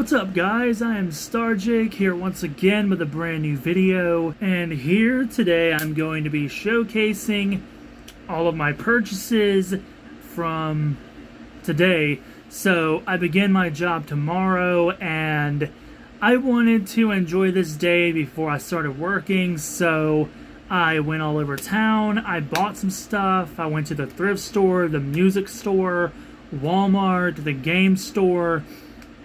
What's up guys, I am StarJake here once again with a brand new video, and here today I'm going to be showcasing all of my purchases from today. So I begin my job tomorrow and I wanted to enjoy this day before I started working, so I went all over town, I bought some stuff, I went to the thrift store, the music store, Walmart, the game store,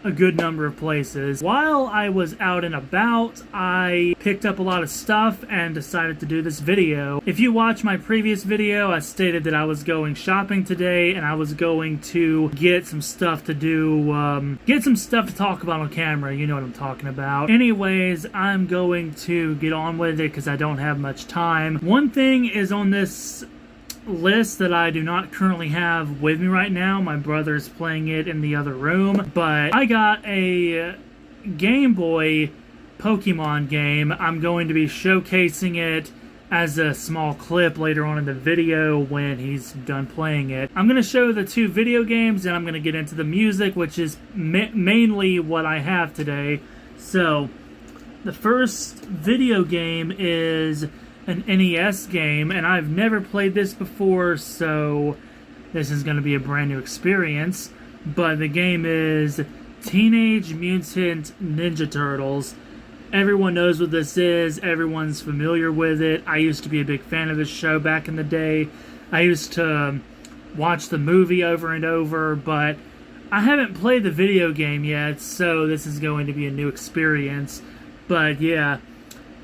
a good number of places. While I was out and about, I picked up a lot of stuff and decided to do this video. If you watch my previous video, I stated that I was going shopping today and I was going to get some stuff to do, get some stuff to talk about on camera, you know what I'm talking about. Anyways, I'm going to get on with it because I don't have much time. One thing is on this list that I do not currently have with me right now. My brother's playing it in the other room, but I got a Game Boy Pokemon game. I'm going to be showcasing it as a small clip later on in the video when he's done playing it. I'm going to show the two video games and I'm going to get into the music, which is mainly what I have today. So the first video game is an NES game, and I've never played this before, so this is going to be a brand new experience. But the game is Teenage Mutant Ninja Turtles. Everyone knows what this is, everyone's familiar with it. I used to be a big fan of this show back in the day. I used to watch the movie over and over, but I haven't played the video game yet, so this is going to be a new experience. But yeah,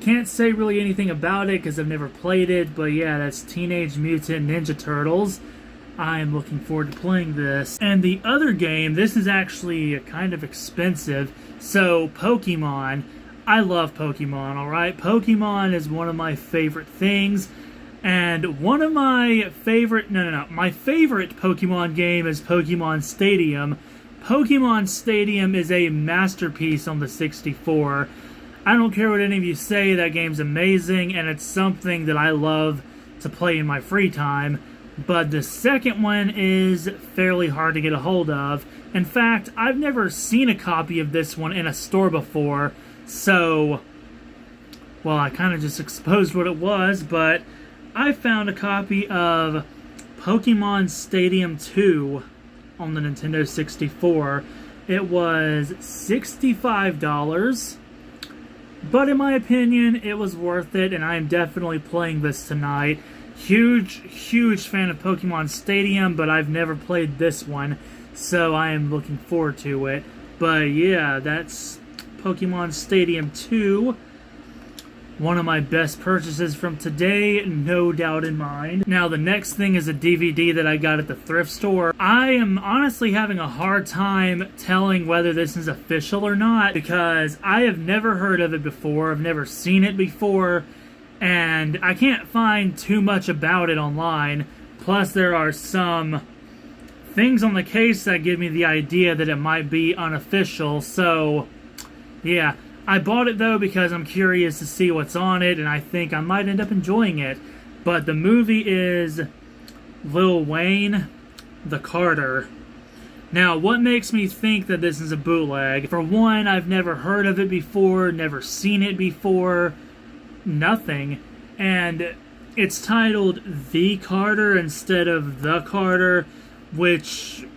can't say really anything about it because I've never played it, but yeah, that's Teenage Mutant Ninja Turtles. I am looking forward to playing this. And the other game, this is actually kind of expensive, so Pokemon. I love Pokemon, alright? Pokemon is one of my favorite things, and one of my favorite, my favorite Pokemon game is Pokemon Stadium. Pokemon Stadium is a masterpiece on the 64. I don't care what any of you say, that game's amazing, and it's something that I love to play in my free time. But the second one is fairly hard to get a hold of. In fact, I've never seen a copy of this one in a store before, so, well, I kind of just exposed what it was, but I found a copy of Pokemon Stadium 2 on the Nintendo 64. It was $65. But in my opinion, it was worth it, and I am definitely playing this tonight. Huge fan of Pokemon Stadium, but I've never played this one, so I am looking forward to it. But yeah, that's Pokemon Stadium 2. One of my best purchases from today, no doubt in mind. Now, the next thing is a DVD that I got at the thrift store. I am honestly having a hard time telling whether this is official or not, because I have never heard of it before, I've never seen it before, and I can't find too much about it online. Plus, there are some things on the case that give me the idea that it might be unofficial, so yeah. I bought it, though, because I'm curious to see what's on it, and I think I might end up enjoying it. But the movie is Lil Wayne, The Carter. Now, what makes me think that this is a bootleg? For one, I've never heard of it before, never seen it before, nothing. And it's titled The Carter instead of The Carter, which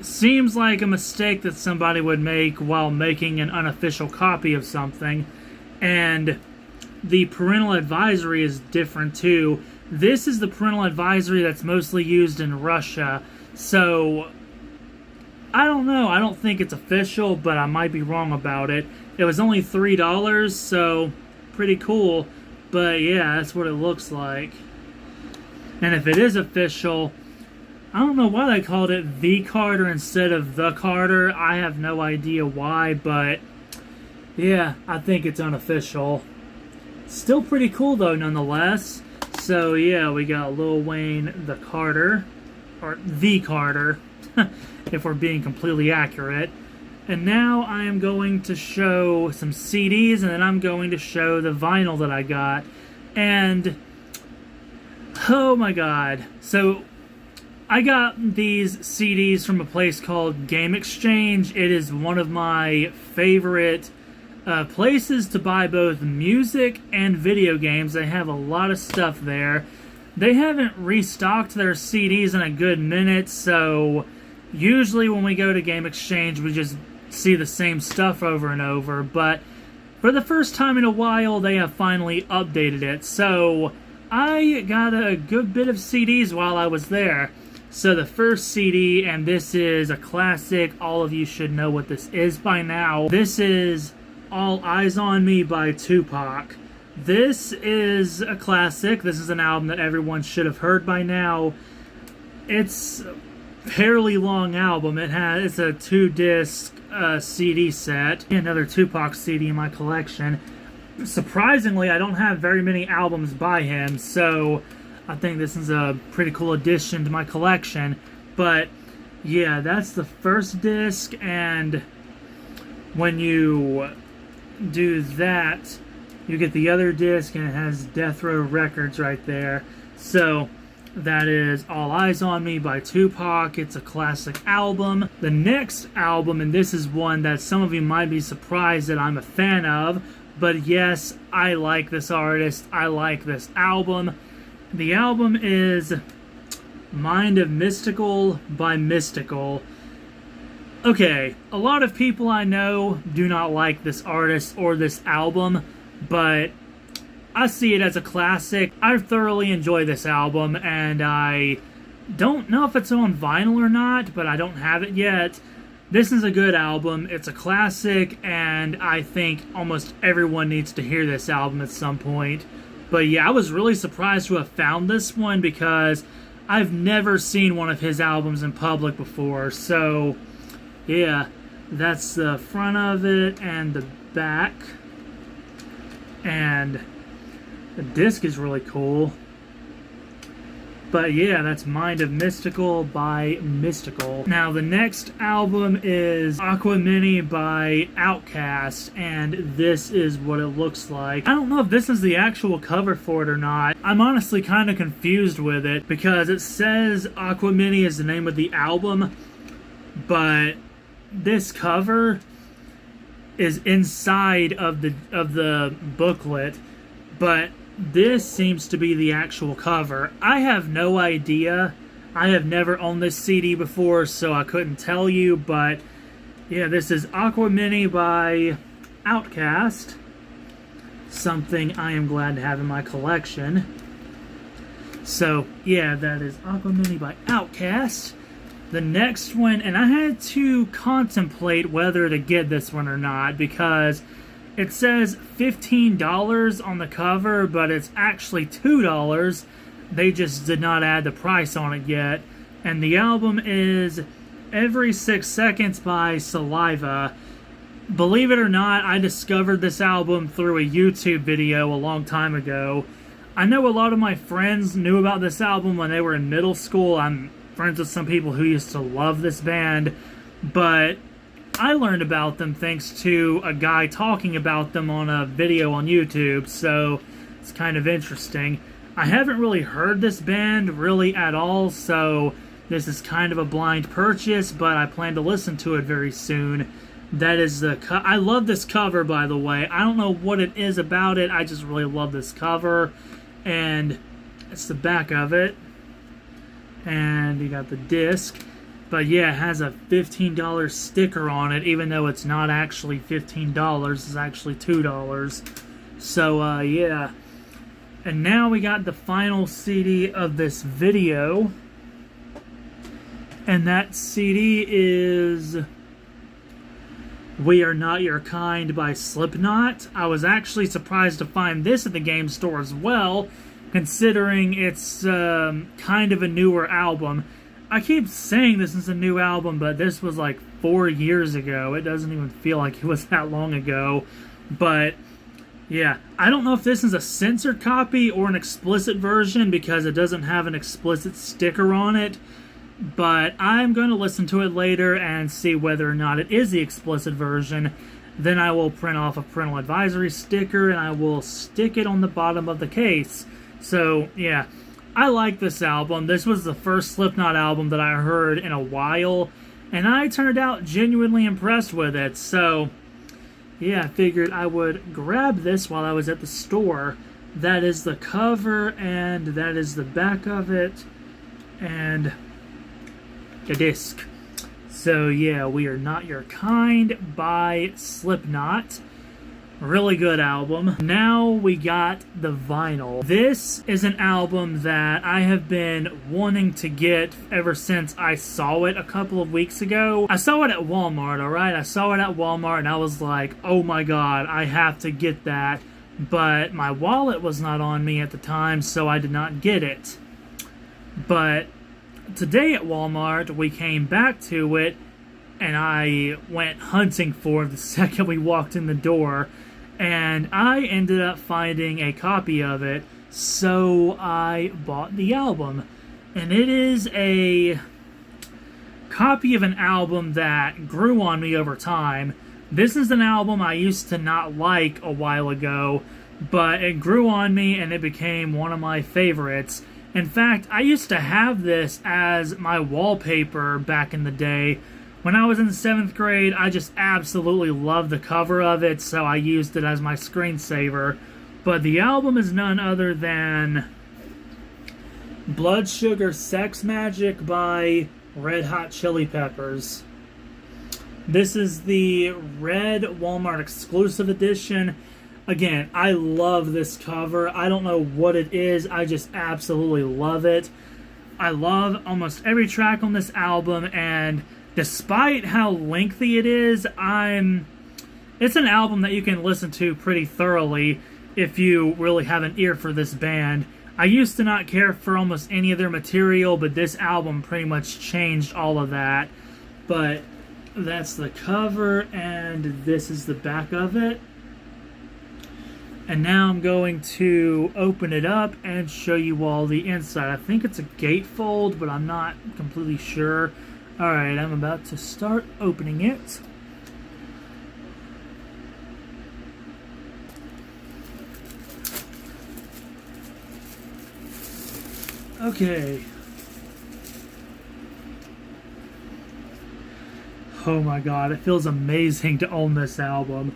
seems like a mistake that somebody would make while making an unofficial copy of something. And the parental advisory is different too. This is the parental advisory that's mostly used in Russia. So, I don't know. I don't think it's official, but I might be wrong about it. It was only $3, so pretty cool. But yeah, that's what it looks like. And if it is official, I don't know why they called it The Carter instead of The Carter. I have no idea why, but yeah, I think it's unofficial. Still pretty cool though, nonetheless. So yeah, we got Lil Wayne, The Carter, or The Carter, if we're being completely accurate. And now I am going to show some CDs, and then I'm going to show the vinyl that I got. And oh my god. So I got these CDs from a place called Game Exchange. It is one of my favorite places to buy both music and video games. They have a lot of stuff there. They haven't restocked their CDs in a good minute, so usually when we go to Game Exchange, we just see the same stuff over and over, but for the first time in a while, they have finally updated it, so I got a good bit of CDs while I was there. So the first CD, and this is a classic, all of you should know what this is by now. This is All Eyes on Me by Tupac. This is a classic. This is an album that everyone should have heard by now. It's a fairly long album. It's a 2-disc CD set. Another Tupac CD in my collection. Surprisingly, I don't have very many albums by him, so I think this is a pretty cool addition to my collection. But yeah, that's the first disc, and when you do that, you get the other disc, and it has Death Row Records right there. So that is All Eyes on Me by Tupac. It's a classic album. The next album, and this is one that some of you might be surprised that I'm a fan of, but yes, I like this artist. I like this album. The album is Mind of Mystical by Mystical. Okay, a lot of people I know do not like this artist or this album, but I see it as a classic. I thoroughly enjoy this album, and I don't know if it's on vinyl or not, but I don't have it yet. This is a good album. It's a classic, and I think almost everyone needs to hear this album at some point. But yeah, I was really surprised to have found this one because I've never seen one of his albums in public before. So yeah, that's the front of it and the back. And the disc is really cool. But yeah, that's Mind of Mystical by Mystical. Now, the next album is Aquamini by Outkast, and this is what it looks like. I don't know if this is the actual cover for it or not. I'm honestly kind of confused with it, because it says Aquamini is the name of the album, but this cover is inside of the booklet, but this seems to be the actual cover. I have no idea. I have never owned this CD before, so I couldn't tell you, but yeah, this is Aquamini by Outkast. Something I am glad to have in my collection. So yeah, that is Aquamini by Outkast. The next one, and I had to contemplate whether to get this one or not, because it says $15 on the cover, but it's actually $2. They just did not add the price on it yet. And the album is Every 6 Seconds by Saliva. Believe it or not, I discovered this album through a YouTube video a long time ago. I know a lot of my friends knew about this album when they were in middle school. I'm friends with some people who used to love this band, but I learned about them thanks to a guy talking about them on a video on YouTube, so it's kind of interesting. I haven't really heard this band really at all, so this is kind of a blind purchase, but I plan to listen to it very soon. That is I love this cover, by the way. I don't know what it is about it, I just really love this cover, and it's the back of it, and you got the disc. But yeah, it has a $15 sticker on it, even though it's not actually $15. It's actually $2. So, yeah. And now we got the final CD of this video. And that CD is We Are Not Your Kind by Slipknot. I was actually surprised to find this at the game store as well, considering it's kind of a newer album. I keep saying this is a new album, but this was like 4 years ago. It doesn't even feel like it was that long ago. But yeah, I don't know if this is a censored copy or an explicit version because it doesn't have an explicit sticker on it. But I'm going to listen to it later and see whether or not it is the explicit version. Then I will print off a parental advisory sticker and I will stick it on the bottom of the case. So yeah, I like this album. This was the first Slipknot album that I heard in a while, and I turned out genuinely impressed with it. So, yeah, I figured I would grab this while I was at the store. That is the cover, and that is the back of it, and the disc. So, yeah, We Are Not Your Kind by Slipknot. Really good album. Now we got the vinyl. This is an album that I have been wanting to get ever since I saw it a couple of weeks ago. I saw it at Walmart, alright? I saw it at Walmart and I was like, oh my god, I have to get that. But my wallet was not on me at the time, so I did not get it. But today at Walmart, we came back to it and I went hunting for it the second we walked in the door. And I ended up finding a copy of it, so I bought the album. And it is a copy of an album that grew on me over time. This is an album I used to not like a while ago, but it grew on me and it became one of my favorites. In fact, I used to have this as my wallpaper back in the day. When I was in 7th grade, I just absolutely loved the cover of it, so I used it as my screensaver. But the album is none other than Blood Sugar Sex Magik by Red Hot Chili Peppers. This is the red Walmart exclusive edition. Again, I love this cover. I don't know what it is, I just absolutely love it. I love almost every track on this album, and despite how lengthy it is, it's an album that you can listen to pretty thoroughly if you really have an ear for this band. I used to not care for almost any of their material, but this album pretty much changed all of that. But that's the cover, and this is the back of it. And now I'm going to open it up and show you all the inside. I think it's a gatefold, but I'm not completely sure. Alright, I'm about to start opening it. Okay. Oh my god, it feels amazing to own this album.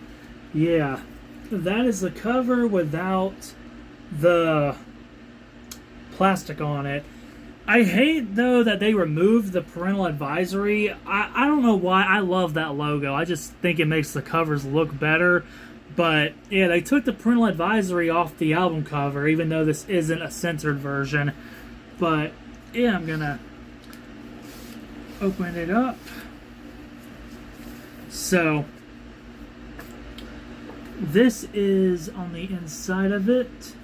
Yeah, that is the cover without the plastic on it. I hate, though, that they removed the parental advisory. I don't know why. I love that logo. I just think it makes the covers look better. But, yeah, they took the parental advisory off the album cover, even though this isn't a censored version. But, yeah, I'm going to open it up. So, this is on the inside of it.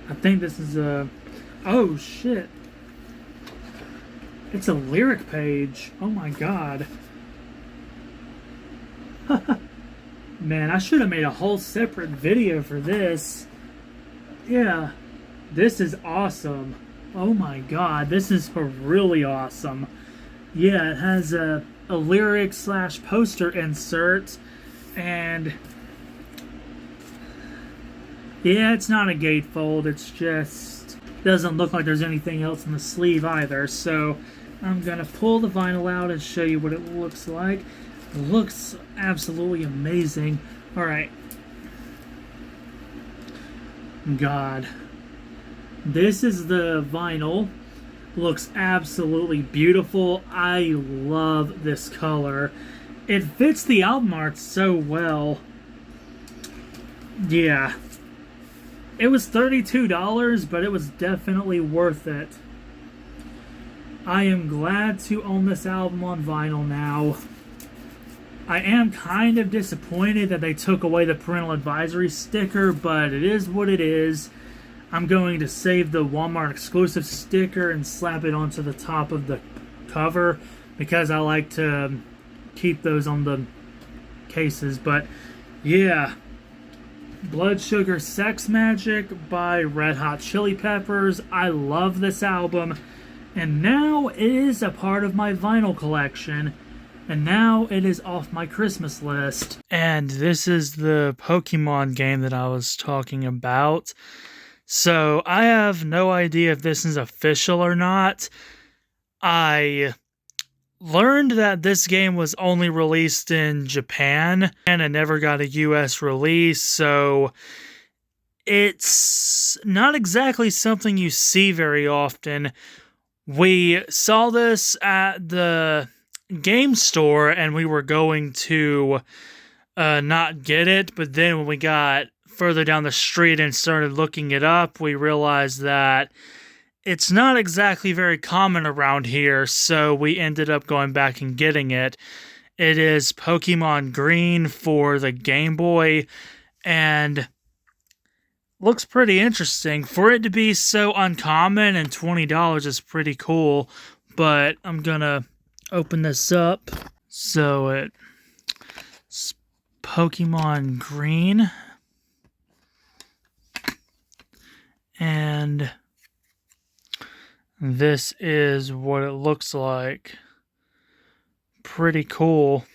I think this is a... Oh, shit. It's a lyric page. Oh, my God. Man, I should have made a whole separate video for this. Yeah. This is awesome. Oh, my God. This is really awesome. Yeah, it has a lyric / poster insert. And... yeah, it's not a gatefold, it's just doesn't look like there's anything else in the sleeve either. So I'm going to pull the vinyl out and show you what it looks like. It looks absolutely amazing. Alright. God. This is the vinyl. Looks absolutely beautiful. I love this color. It fits the album art so well. Yeah. It was $32, but it was definitely worth it. I am glad to own this album on vinyl now. I am kind of disappointed that they took away the parental advisory sticker, but it is what it is. I'm going to save the Walmart exclusive sticker and slap it onto the top of the cover because I like to keep those on the cases. But yeah, Blood Sugar Sex Magik by Red Hot Chili Peppers. I love this album, and now it is a part of my vinyl collection, and now it is off my Christmas list. And this is the Pokemon game that I was talking about. So I have no idea if this is official or not. I learned that this game was only released in Japan and it never got a US release, so it's not exactly something you see very often. We saw this at the game store and we were going to not get it, but then when we got further down the street and started looking it up, we realized that it's not exactly very common around here, so we ended up going back and getting it. It is Pokemon Green for the Game Boy, and looks pretty interesting. For it to be so uncommon, and $20 is pretty cool, but I'm gonna open this up. So it's Pokemon Green, and this is what it looks like. Pretty cool.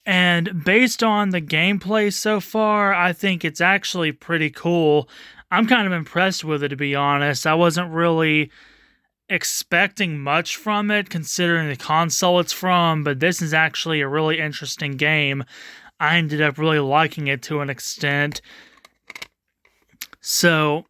And based on the gameplay so far, I think it's actually pretty cool. I'm kind of impressed with it, to be honest. I wasn't really expecting much from it, considering the console it's from, but this is actually a really interesting game. I ended up really liking it to an extent. So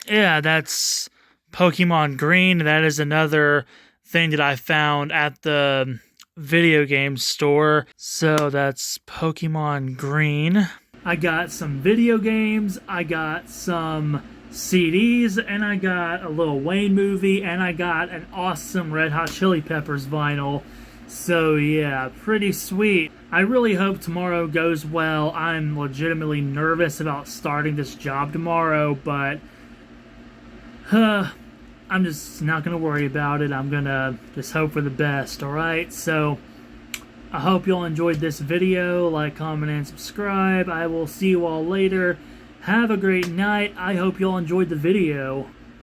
yeah, that's Pokemon Green. That is another thing that I found at the video game store. So that's Pokemon Green. I got some video games, I got some CDs, and I got a Lil Wayne movie, and I got an awesome Red Hot Chili Peppers vinyl. So yeah, pretty sweet. I really hope tomorrow goes well. I'm legitimately nervous about starting this job tomorrow, but I'm just not going to worry about it. I'm going to just hope for the best, alright? So, I hope you all enjoyed this video. Like, comment, and subscribe. I will see you all later. Have a great night. I hope you all enjoyed the video.